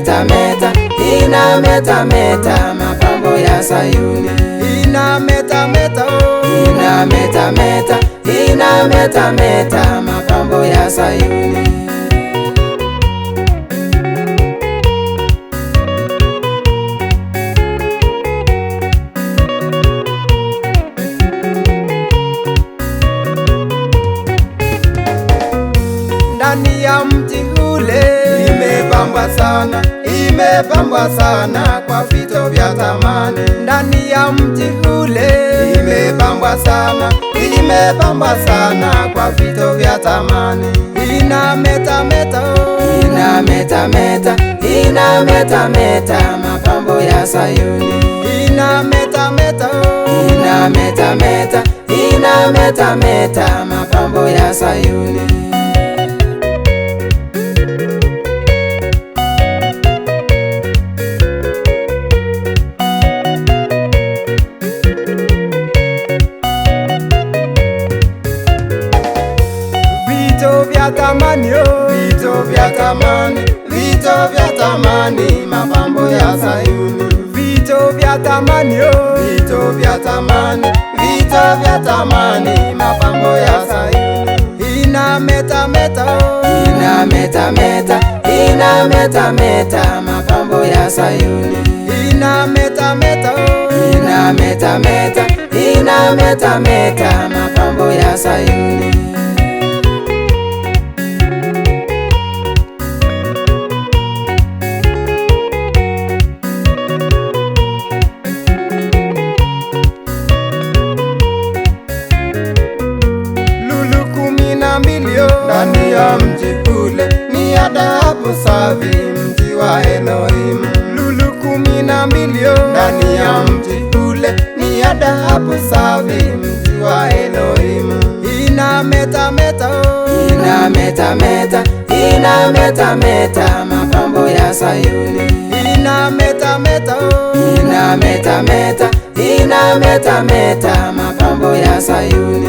inametameta, inametameta mapambo ya Sayuni. Inametameta, oh. Inametameta, inametameta mapambo ya Sayuni. Ndani ya mji ule imepambwa sana, imepambwa sana kwa vito vya thamani. Ndani ya mji ule imepambwa sana, imepambwa sana kwa vito vya thamani. Inametameta, oh. Inametameta, inametameta mapambo ya Sayuni. Inametameta, oh. Inametameta, inametameta mapambo ya Sayuni. Vito vya thamani, oh. Vito vya thamani, vito vya thamani mapambo ya Sayuni. Vito vya thamani, oh. Vito vya thamani, vito vya thamani mapambo ya Sayuni. Inametameta, oh. Inametameta, inametameta mapambo ya Sayuni. Inametameta, oh. Inametameta, inametameta mapambo ya Sayuni. Lulu 12, oh. Ndani ya mji ule ni ya dhahabu safi, mji wa Elohim. Lulu 12, oh. Ndani ya mji ule ni ya dhahabu safi, mji wa Elohim. Inametameta, oh. Inametameta, inametameta mapambo ya Sayuni. Inametameta, oh. Inametameta, inametameta mapambo ya Sayuni.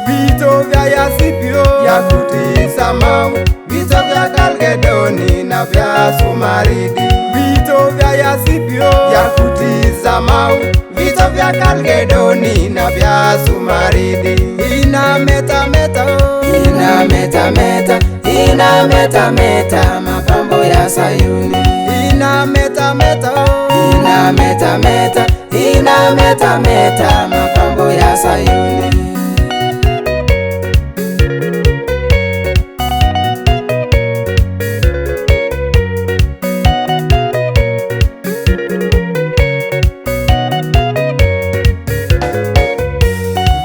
Vito vya yasipio, yakuti samawi, vito vya kalkedoni na vya sumaridi. Vito vya yasipio, yakuti samawi, vito vya kalkedoni na vya sumaridi. Inametameta, oh. Inametameta, inametameta mapambo ya Sayuni. Inametameta, oh. Inametameta, inametameta mapambo ya Sayuni.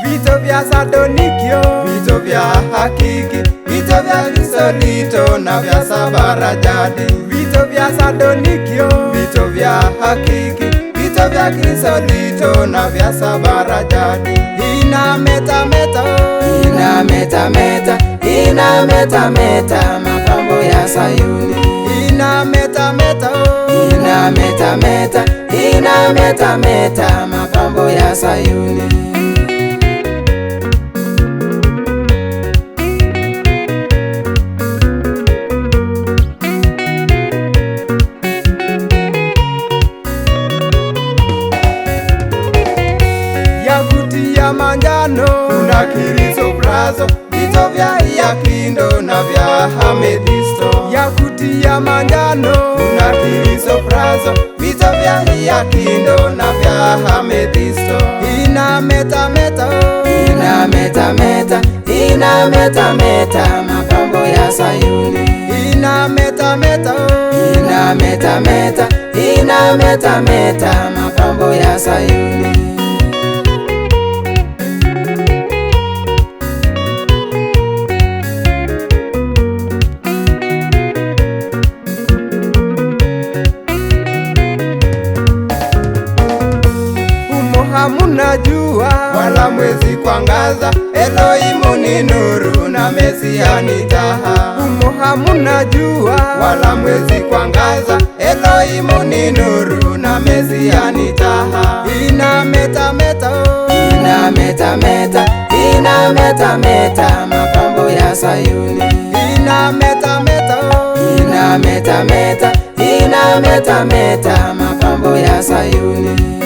Vito vya sadonikio, vito vya hakiki, vito vya krisolito na vya sabarajadi. Vito vya sadonikio, vito vya hakiki, vito vya krisolito na vya sabarajadi. Inametameta, oh. Inametameta, inametameta mapambo ya Sayuni. Inametameta, oh. Inametameta, inametameta mapambo ya Sayuni. Yakuti ya manjano, kuna kirisoprazo, vito vya yakindo na vya amethystol. Yakuti ya manjano, kuna kirisoprazo, vito vya yakindo na vya amethystol. Inametameta, oh. Inametameta, inametameta mapambo ya Sayuni. Inametameta, oh. Inametameta, inametameta mapambo ya Sayuni. Hamuna jua wala mwezi kuangaza, Elohimu ni nuru na Mesia ni taa. Humo hamuna jua wala mwezi kuangaza, Elohimu ni nuru na Mesia ni taa. Inametameta, Inametameta, inametameta mapambo ya Sayuni. inametameta, Inametameta, inametameta mapambo ya Sayuni.